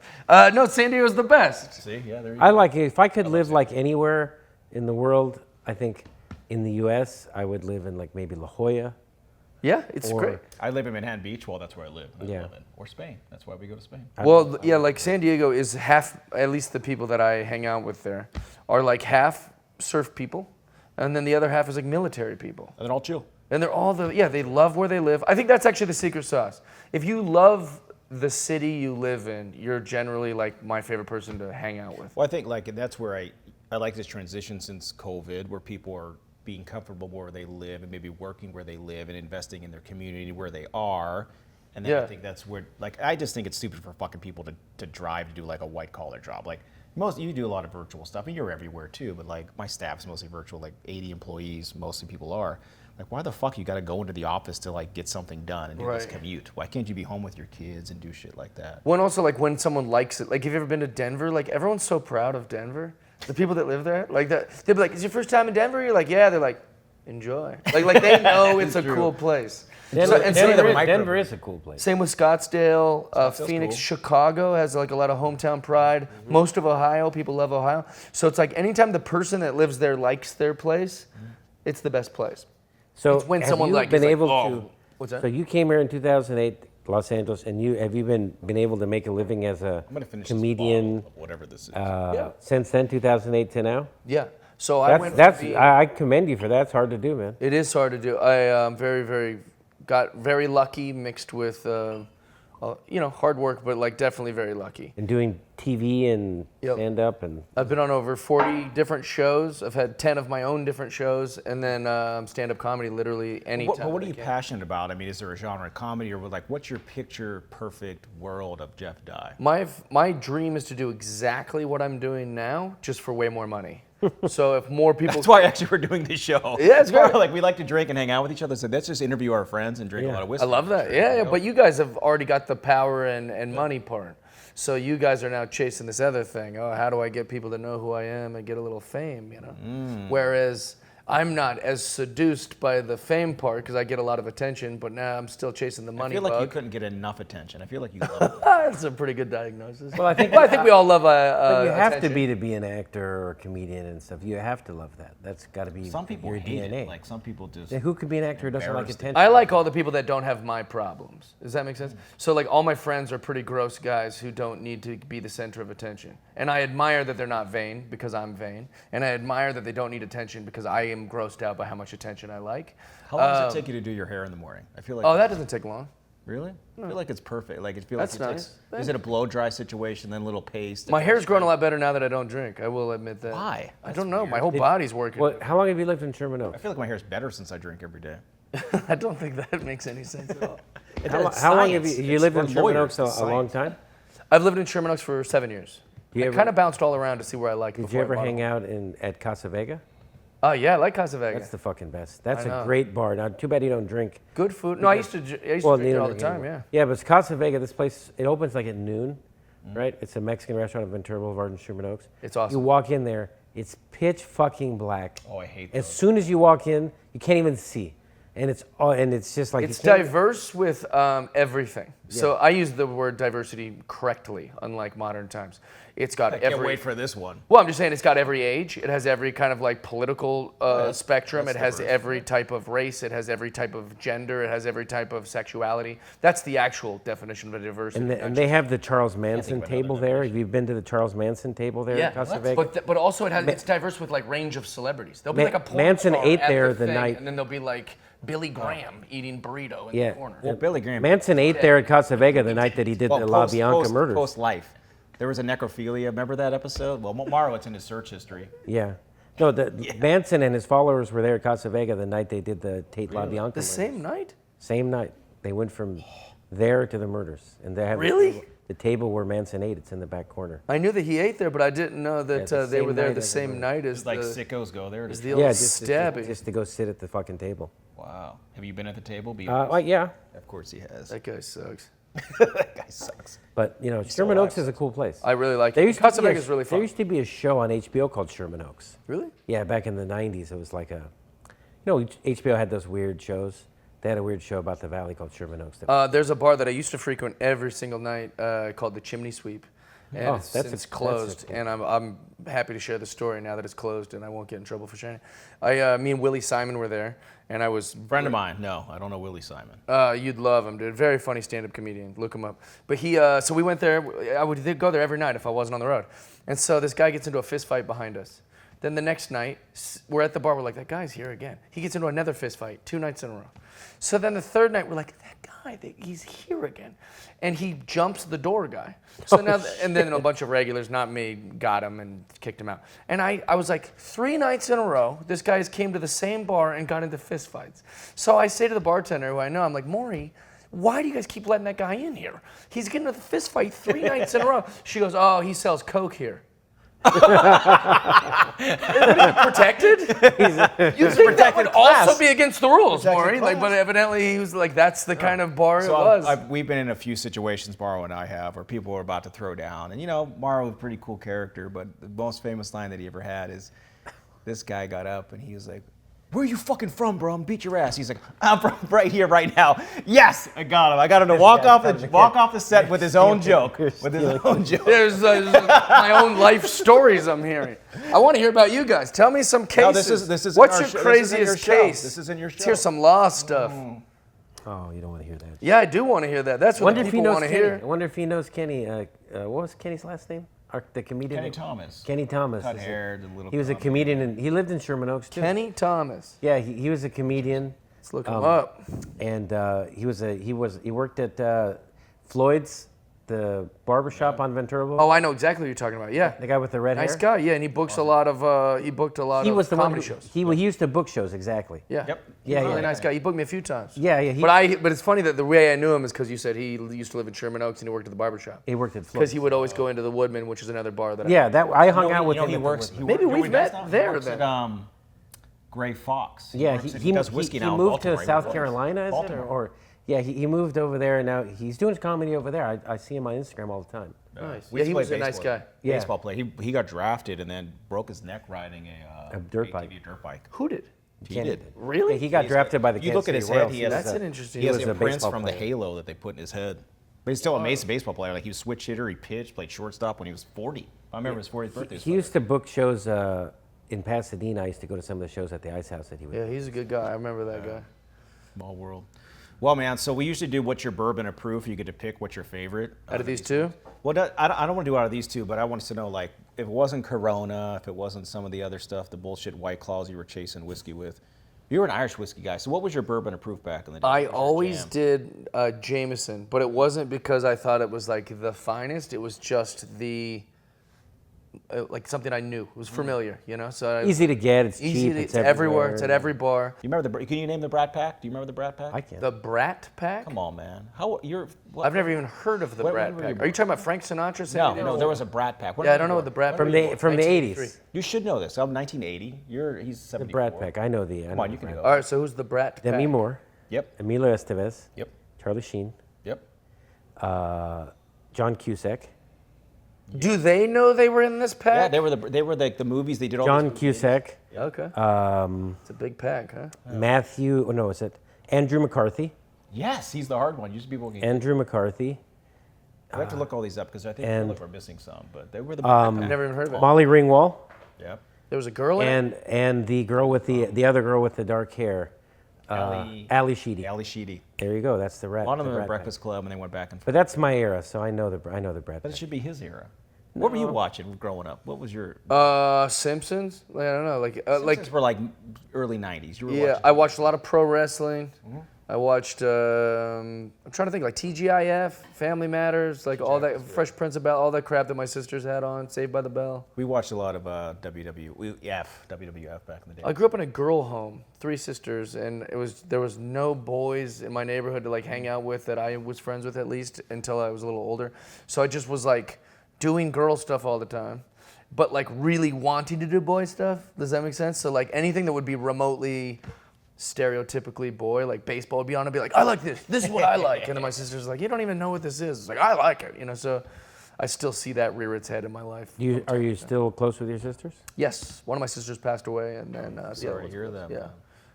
No, San Diego's the best. See, yeah, there you I go. like it. If I could live like anywhere in the world, I think in the U.S. I would live in like maybe La Jolla. Yeah, it's Or- great. I live in Manhattan Beach. Well, that's where I live. Yeah. Or Spain. That's why we go to Spain. Well, yeah, like San Diego is half, at least the people that I hang out with there, are like half surf people, and then the other half is like military people. And they're all chill. And they're all they love where they live. I think that's actually the secret sauce. If you love the city you live in, you're generally like my favorite person to hang out with. Well, I think like that's where I like this transition since COVID, where people are being comfortable where they live and maybe working where they live and investing in their community where they are. And then I think that's where, like, I just think it's stupid for fucking people to drive to do like a white collar job. Like you do a lot of virtual stuff and you're everywhere too, but like my staff's mostly virtual, like 80 employees, mostly people are. Like, why the fuck you got to go into the office to like get something done and do this commute? Why can't you be home with your kids and do shit like that? Well, and also like when someone likes it, like have you ever been to Denver? Like everyone's so proud of Denver. The people that live there, like that, they'll be like, "Is your first time in Denver?" You're like, "Yeah." They're like, "Enjoy." Like they know it's a cool place. Denver is a cool place. Same with Scottsdale, Phoenix, cool. Chicago has like a lot of hometown pride. Most of Ohio, people love Ohio. So it's like anytime the person that lives there likes their place, it's the best place. So It's when have someone you like been is like, able "Oh." to? What's that? So you came here in 2008, Los Angeles, and have you been able to make a living as a I'm gonna finish comedian this bottle of whatever this is. since then, 2008 to now? Yeah. So I went. I commend you for that. It's hard to do, man. It is hard to do. I got very lucky, mixed with hard work, but like definitely very lucky. And doing TV and stand up and I've been on over 40 different shows. I've had 10 of my own different shows, and then stand-up comedy literally anytime. What are you passionate about? I mean, is there a genre of comedy, or like, what's your picture perfect world of Jeff Dye? My dream is to do exactly what I'm doing now, just for way more money. So if more people, That's why actually we're doing this show. Yeah, it's great. Like we like to drink and hang out with each other, so let's just interview our friends and drink a lot of whiskey. I love that. Yeah. But you guys have already got the power and money part. So you guys are now chasing this other thing. Oh, how do I get people to know who I am and get a little fame, Whereas I'm not as seduced by the fame part because I get a lot of attention, but now I'm still chasing the money I feel like you bug. couldn't get enough attention. I feel like you love it. That's a pretty good diagnosis. Well, I think we all love but you have attention. to be an actor or a comedian and stuff. You have to love that. That's got to be Some people your hate DNA. it. Like some people just. Yeah, who could be an actor who doesn't like embarrassed. attention? I like all the people that don't have my problems. Does that make sense? So like all my friends are pretty gross guys who don't need to be the center of attention. And I admire that they're not vain because I'm vain. And I admire that they don't need attention because I am grossed out by how much attention I like. How long does it take you to do your hair in the morning? I feel like. Oh, that doesn't take long. Really? I feel like it's perfect. Like it feels That's like it nice. takes, is it a blow dry situation, then a little paste? My hair's grown a lot better now that I don't drink. I will admit that. Why? I don't know. My whole body's working. Well, how long have you lived in Sherman I Oaks? feel like my hair's better since I drink every day. I don't think that makes any sense at all. How long have you lived in We're Sherman lawyers, Oaks it's a long science. time? I've lived in Sherman Oaks for 7 years. You I ever- kind of bounced all around to see where I liked. Did you ever hang out at Casa Vega? Oh yeah, I like Casa Vega. That's the fucking best. That's I know. a great bar. Now, too bad you don't drink. Good food. No, I used to drink you it don't all the drink time. anymore. Yeah. Yeah, but it's Casa Vega. This place, it opens like at noon, right? It's a Mexican restaurant on Ventura Boulevard in Sherman Oaks. It's awesome. You walk in there, it's pitch fucking black. Oh, I hate As those. soon as you walk in, you can't even see, and it's just like It's you can't- diverse with everything. So I use the word diversity correctly, unlike modern times. It's got I can't every. wait for this one. Well, I'm just saying it's got every age. It has every kind of like political spectrum. that's It has diverse. every type of race. It has every type of gender. It has every type of sexuality. That's the actual definition of a diversity. And they have the Charles Manson about another table there. Have you been to the Charles Manson table there at Casa Vega? but also it's diverse with like range of celebrities. There'll be like a porn Manson star ate at there the the thing, night- and then there'll be like Billy Graham eating burrito in Yeah. the corner. Well, Billy Graham. Manson ate there at Casa Vega the night that he did the La Bianca murders. Post life. There was a necrophilia. Remember that episode? Well, Mario, it's in his search history. Yeah. No, Manson and his followers were there at Casa Vega the night they did the Tate La Bianca The murders. same night? Same night. They went from there to the murders. And they have Really? the table where Manson ate. It's in the back corner. I knew that he ate there, but I didn't know that the they same were there night the as same the- night as It's like the, sickos go there. as To, the old Yeah, stabbing. just to go sit at the fucking table. wow. Have you been at the table? Yeah. Of course he has. That guy sucks. That guy sucks. But, Sherman Oaks is a cool place. I really like There it. used to Casa be a- Vega's really There fun. used to be a show on HBO called Sherman Oaks. Really? Yeah, back in the 90s, it was like HBO had those weird shows. They had a weird show about the valley called Sherman Oaks. There's a bar that I used to frequent every single night called the Chimney Sweep. And Oh, it's that's since a- closed. that's a- And I'm happy to share the story now that it's closed, and I won't get in trouble for sharing it. Me and Willie Simon were there, and I was Friend of mine. No, I don't know Willie Simon. You'd love him, dude. Very funny stand-up comedian. Look him up. But so we went there. I would go there every night if I wasn't on the road. And so this guy gets into a fist fight behind us. Then the next night, we're at the bar. We're like, that guy's here again. He gets into another fist fight 2 nights in a row. So then the third night, we're like, that guy, he's here again. And he jumps the door guy. So and then a bunch of regulars, not me, got him and kicked him out. And I was like, 3 nights in a row, this guy came to the same bar and got into fist fights. So I say to the bartender, who I know, I'm like, Maury, why do you guys keep letting that guy in here? He's getting into the fist fight 3 nights in a row. She goes, oh, he sells Coke here. Protected? You think that would also be against the rules, Maury? Like, but evidently he was like, that's the kind of bar it was. We've been in a few situations, Morrow and I have, where people were about to throw down. And Morrow was a pretty cool character, but the most famous line that he ever had is this guy got up and he was like, where are you fucking from, bro? I'm beat your ass. He's like, I'm from right here, right now. Yes, I got him. I got him to walk off the set with his own joke. There's my own life stories I'm hearing. I want to hear about you guys. Tell me some cases. This is What's in your our craziest case? This is in your show. Let's hear some law stuff. Oh, you don't want to hear that. Yeah, I do want to hear that. That's what the people want to hear. I wonder if he knows Kenny. What was Kenny's last name? The comedian. Kenny Thomas. Kenny Thomas. Cut hair, the little. He was a comedian, and he lived in Sherman Oaks too. Kenny Thomas. Yeah, he was a comedian. Let's look him up. And he worked at Floyd's, the barbershop on Ventura. Oh, I know exactly what you're talking about. Yeah. The guy with the red hair. Nice guy. Yeah, and he books a lot of comedy shows. He used to book shows, exactly. Yeah. Yep. Yeah, Really yeah. nice guy. He booked me a few times. Yeah. But it's funny that the way I knew him is because you said he used to live in Sherman Oaks and he worked at the barbershop. He worked at Floyd's. Because he would always go into the Woodman, which is another bar that I hung out with him. He at the works. Woodman. Maybe we've met there He works then. at Gray Fox. Yeah, He does whiskey now in moved to Baltimore. South Carolina, is it? Baltimore. Or yeah, he moved over there, and now he's doing his comedy over there. I see him on Instagram all the time. Nice. We Yeah, he used was to a play nice guy. Yeah. Baseball player. He got drafted and then broke his neck riding a dirt ATV bike. dirt bike. Who did? He did. Really? Yeah, he got drafted by the You look at Kansas his City head. Royals. He has That's a- an interesting. He has was a imprints baseball from the player. halo that they put in his head. But he's still an amazing baseball player. Like he was switch hitter. He pitched, played shortstop when he was 40. I remember his 40th birthday. He used to book shows in Pasadena. I used to go to some of the shows at the Ice House that he would. Yeah, he's a good guy. I remember that guy. Small world. Well, man, so we usually do What's Your Bourbon of Proof. You get to pick what's your favorite. Out of these two? Well, I don't want to do out of these two, but I wanted to know, like, if it wasn't Corona, if it wasn't some of the other stuff, the bullshit White Claws you were chasing whiskey with. You were an Irish whiskey guy, so what was your Bourbon of Proof back in the day? I What was your always jam? did Jameson, but it wasn't because I thought it was like the finest. It was just like something I knew. It was familiar, So Easy to get. It's easy. cheap. It's everywhere. It's at every bar. You remember can you name the Brat Pack? Do you remember the Brat Pack? I can. The Brat Pack? Come on, man. I've never even heard of the When Brat were Pack. you- Are you talking about Frank Sinatra? No, there was a Brat Pack. When Yeah, I were don't you know what born? the Brat Pack From was. the 1983. 80s. You should know this. I'm 1980. He's 74. The Brad Pack. I know the. Come on, you can do it. All right, so who's the Brat Pack? Demi Moore, Yep. Emilio Estevez, Yep. Charlie Sheen, Yep. John Cusack. Do they know they were in this Yeah, pack? they were like the movies they did. All John these Cusack. Okay. Um, It's a big pack, huh? Matthew. Oh no, is it Andrew McCarthy? Yes, he's the hard one. Usually people get. Andrew McCarthy. I have to look all these up because I think and- we're missing some, but they were the Brat Pack. I've never even heard of it. Molly Ringwald. Yep. There was a girl in it? And the girl with the other girl with the dark hair. Ali Sheedy. Ali Sheedy. There you go. That's the rat. A lot of the them in Rat Breakfast Pack. Club, and they went back and forth. But that's my era, so I know the Brad But it Pack. should be his era. What were you watching growing up? What was your? Simpsons? Like, I don't know. Simpsons were like early '90s. You were Yeah, watching. I watched a lot of pro wrestling. I watched, I'm trying to think, like TGIF, Family Matters, like all that, Fresh Prince of Bel, all that crap that my sisters had on, Saved by the Bell. We watched a lot of WWF back in the day. I grew up in a girl home, 3 sisters, and there was no boys in my neighborhood to like hang out with that I was friends with at least until I was a little older. So I just was like doing girl stuff all the time, but like really wanting to do boy stuff. Does that make sense? So like anything that would be remotely stereotypically boy, like baseball would be on, I'd be like, I like this. This is what I like. And then my sister's like, you don't even know what this is. It's like, I like it. So I still see that rear its head in my life. Are you still close with your sisters? Yes, one of my sisters passed away, and then the other Sorry to one's hear close. that. Yeah, man.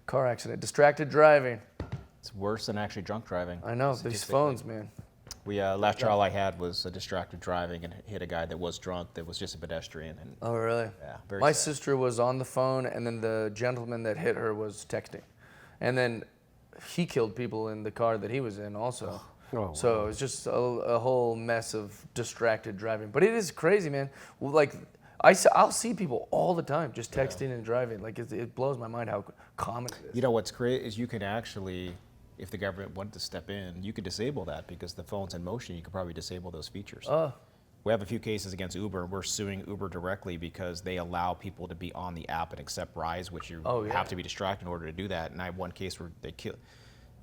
car accident, distracted driving. It's worse than actually drunk driving. I know these phones, man. We last trial I had was distracted driving and hit a guy that was drunk that was just a pedestrian. And Oh, really? yeah, very My sad. sister was on the phone, and then the gentleman that hit her was texting. And then he killed people in the car that he was in also. Oh, So it was just a whole mess of distracted driving. But it is crazy, man. Like, I'll see people all the time just texting and driving. Like, it blows my mind how common it is. You know what's great is you can actually, if the government wanted to step in, you could disable that because the phone's in motion. You could probably disable those features. We have a few cases against Uber. We're suing Uber directly because they allow people to be on the app and accept rides, which you have to be distracted in order to do that. And I have one case where they kill.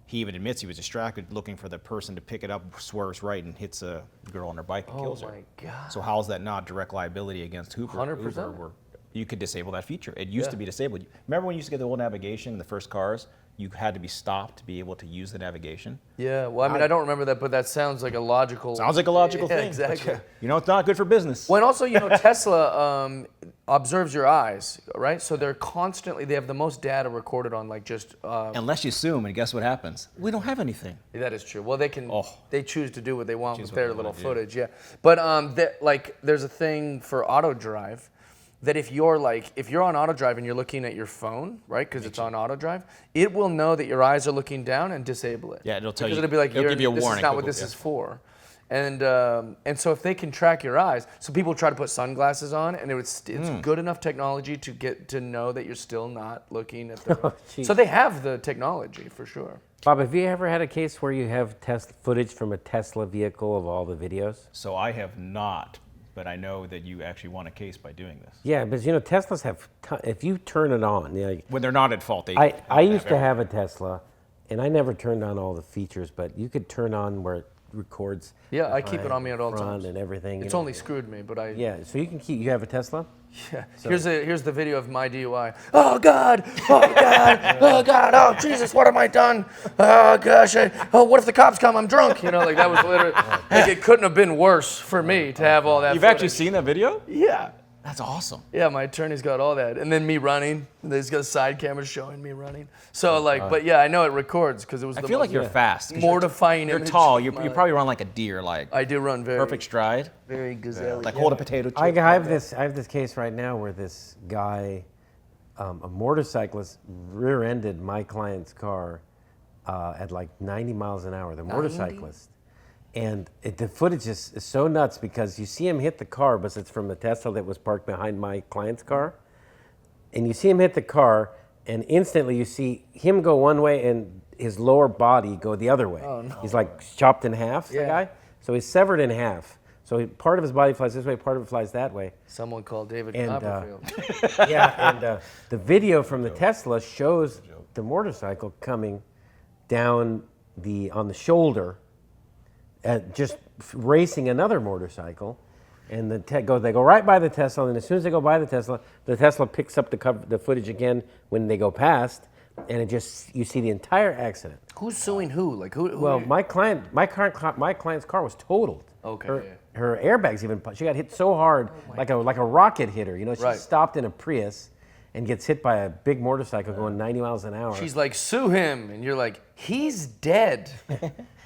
He even admits he was distracted looking for the person to pick it up, swerves right, and hits a girl on her bike and kills her. Oh my God. So how is that not direct liability against Uber? 100%. Uber, where you could disable that feature. It used to be disabled. Remember when you used to get the old navigation in the first cars? You had to be stopped to be able to use the navigation. Yeah, well, I mean, I don't remember that, but that sounds like a logical... Sounds like a logical thing. Exactly. But, you know, it's not good for business. Well, and also, you know, Tesla observes your eyes, right? So they're constantly, they have the most data recorded on like just... Unless you sue them, and guess what happens? We don't have anything. That is true. Well, they can, they choose to do what they want with what their they little wanna do. footage, yeah. But like, there's a thing for auto drive that if you're on auto drive and you're looking at your phone, right, because it's on auto drive, it will know that your eyes are looking down and disable it. Yeah, it'll tell you. Because it'll be like, it'll give you a this warning. is not what this is for. And so if they can track your eyes, so people try to put sunglasses on, and it's good enough technology to get to know that you're still not looking at the. So they have the technology for sure. Bob, have you ever had a case where you have footage from a Tesla vehicle of all the videos? So I have not, but I know that you actually won a case by doing this. Yeah, but you know, Teslas have, if you turn it on, you know, When they're not at fault, they. I used to have a Tesla, and I never turned on all the features, but you could turn on where it records. Yeah, I keep it on me at all front times. and everything. It's you know. only screwed me, but I. Yeah, so you can keep. You have a Tesla? Yeah. Here's the video of my DUI. Oh God! Oh God! Oh God! Oh Jesus! What have I done? Oh gosh! What if the cops come? I'm drunk. You know, like that was literally. Like it couldn't have been worse for me to have all that. You've footage. actually seen that video? Yeah. That's awesome. Yeah, my attorney's got all that, and then me running. He's got side cameras showing me running. So like, but yeah, I know it records because it was. I the feel like most you're fast. 'Cause mortifying. You're image tall. of You my probably run like a deer, like I do run very perfect stride. very gazelle. Like hold a potato chip. I have this case right now where this guy, a motorcyclist, rear-ended my client's car at like 90 miles an hour. The motorcyclist, and the footage is so nuts because you see him hit the car, but it's from the Tesla that was parked behind my client's car, and you see him hit the car, and instantly you see him go one way and his lower body go the other way. Oh, no. He's like chopped in half. The Yeah. guy, so he's severed in half. So part of his body flies this way, part of it flies that way. Someone called David And, Copperfield. Yeah, and the video from the Tesla shows the motorcycle coming down on the shoulder, just racing another motorcycle, and they go right by the Tesla, and as soon as they go by the Tesla picks up the footage again when they go past, and you see the entire accident. Who's suing who? Like who? Well, my client's car was totaled. Okay. Her airbags even. She got hit so hard, like a rocket hit her. You know, she Right. stopped in a Prius, and gets hit by a big motorcycle going 90 miles an hour. She's like, sue him, and you're like, he's dead.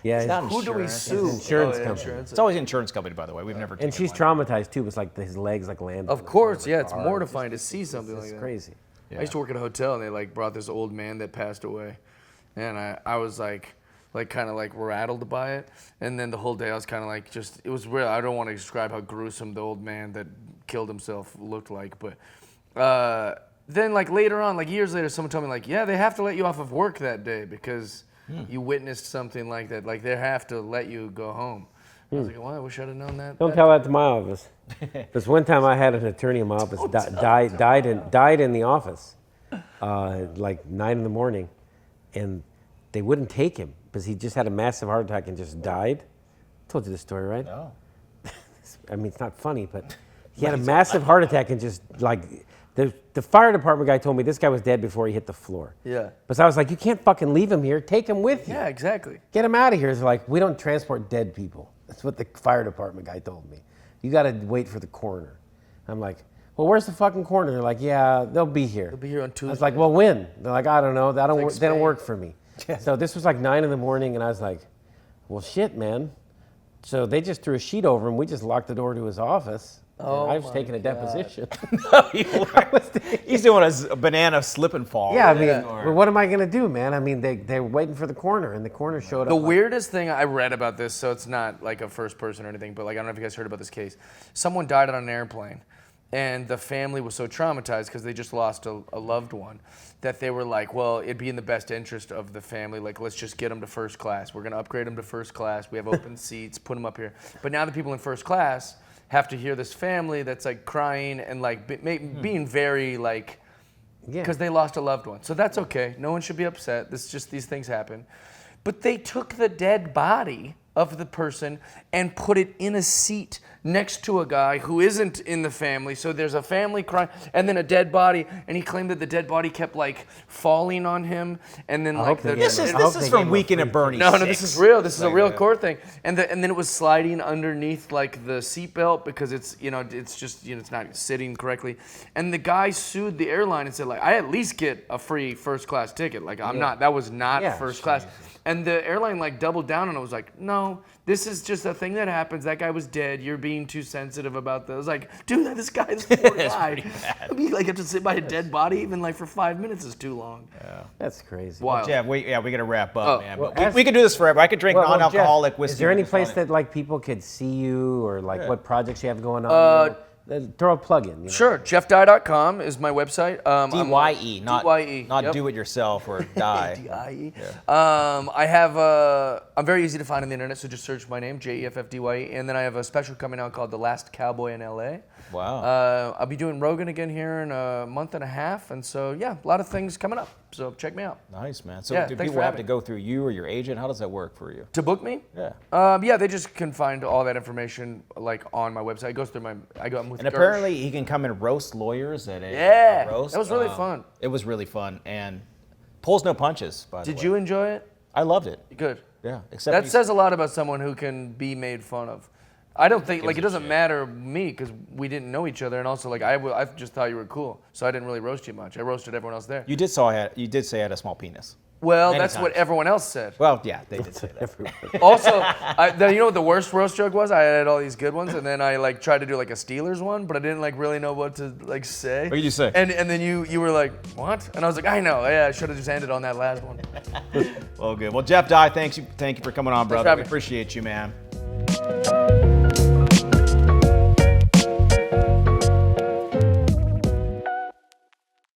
yeah, not Who do we Insurance. sue? Insurance Oh, yeah, company. insurance. It's always an insurance company, by the way. We've never. and she's traumatized too. It's like his legs like landed. Of course, yeah, it's mortifying to see something like It's that. crazy. I used to work at a hotel, and they like brought this old man that passed away, and I was like kind of like rattled by it, and then the whole day I was kind of like it was real. I don't want to describe how gruesome the old man that killed himself looked like, but then like later on, like years later, someone told me like, yeah, they have to let you off of work that day because you witnessed something like that. Like they have to let you go home. I was like, well, I wish I'd have known that. Don't tell that to my office. Because one time I had an attorney in my office died in the office, like 9 in the morning, and they wouldn't take him because he just had a massive heart attack and just died. I told you this story, right? No. I mean, it's not funny, but he had a massive heart attack and just like the fire department guy told me this guy was dead before he hit the floor. Yeah. But I was like, you can't fucking leave him here. Take him with you. Yeah, exactly. Get him out of here. It's like, we don't transport dead people. That's what the fire department guy told me. You got to wait for the coroner. I'm like, well, where's the fucking coroner? They're like, yeah, they'll be here. They'll be here on I Tuesday. was like, well, when? They're like, I don't know. They don't Spain. work for me. So this was like 9 in the morning, and I was like, well, shit, man. So they just threw a sheet over him. We just locked the door to his office. Oh, and I was my taking a God. deposition. He's doing a banana slip and fall. Yeah, I mean, well, what am I going to do, man? I mean, they're waiting for the coroner, and the coroner showed up. The weirdest thing I read about this, so it's not like a first person or anything, but like I don't know if you guys heard about this case. Someone died on an airplane, and the family was so traumatized because they just lost a loved one that they were like, well, it'd be in the best interest of the family. Like, let's just get them to first class. We're going to upgrade them to first class. We have open seats. Put them up here. But now the people in first class have to hear this family that's like crying and like being very like, because they lost a loved one. So that's okay. No one should be upset. This just, these things happen. But they took the dead body of the person and put it in a seat next to a guy who isn't in the family. So there's a family crying and then a dead body, and he claimed that the dead body kept like falling on him, and then like This is from Weekend at Bernie's. No, this is real. This is a real court thing. And then it was sliding underneath like the seatbelt because it's it's just it's not sitting correctly. And the guy sued the airline and said like, I at least get a free first class ticket. Like that was not first class. And the airline like doubled down and I was like, no, this is just a thing that happens. That guy was dead. You're being too sensitive about this. I was like, dude, this guy's poor guy. I mean, like, have to sit by a dead body even like for 5 minutes is too long. Yeah, that's crazy. Wild. Yeah, we got to wrap up, man. Well, But we could do this forever. I could drink non-alcoholic Jeff, whiskey. Is there any with place this that like people could see you or like what projects you have going on? Throw a plug in. Sure, jeffdye.com is my website. DYE, not DYE, not do it yourself or die. DIE. I have I'm very easy to find on the internet, so just search my name, JEFFDYE, and then I have a special coming out called The Last Cowboy in LA. Wow. I'll be doing Rogan again here in a month and a half, and so yeah, a lot of things coming up. So check me out. Nice, man. So Yeah, do thanks people for have having to me. go through you or your agent? How does that work for you? To book me? Yeah. Yeah, they just can find all that information like on my website. It goes through I'm with And Gersh. apparently he can come and roast lawyers at a roast. That was really fun. It was really fun and pulls no punches. By the way, Did you enjoy it? I loved it. Good. Yeah. Except That he's- says a lot about someone who can be made fun of. I don't think like it doesn't matter me because we didn't know each other, and also like I just thought you were cool, so I didn't really roast you much. I roasted everyone else there. You did say I had a small penis. Well, Many that's what times. everyone else said. Well, yeah, they did say that. Also, you know what the worst roast joke was? I had all these good ones, and then I like tried to do like a Steelers one, but I didn't like really know what to like say. What did you say? And then you were like, what? And I was like, I know. Yeah, I should have just ended on that last one. Well, good. Well, Jeff Dye, thank you for coming on, brother. having We me. appreciate you, man.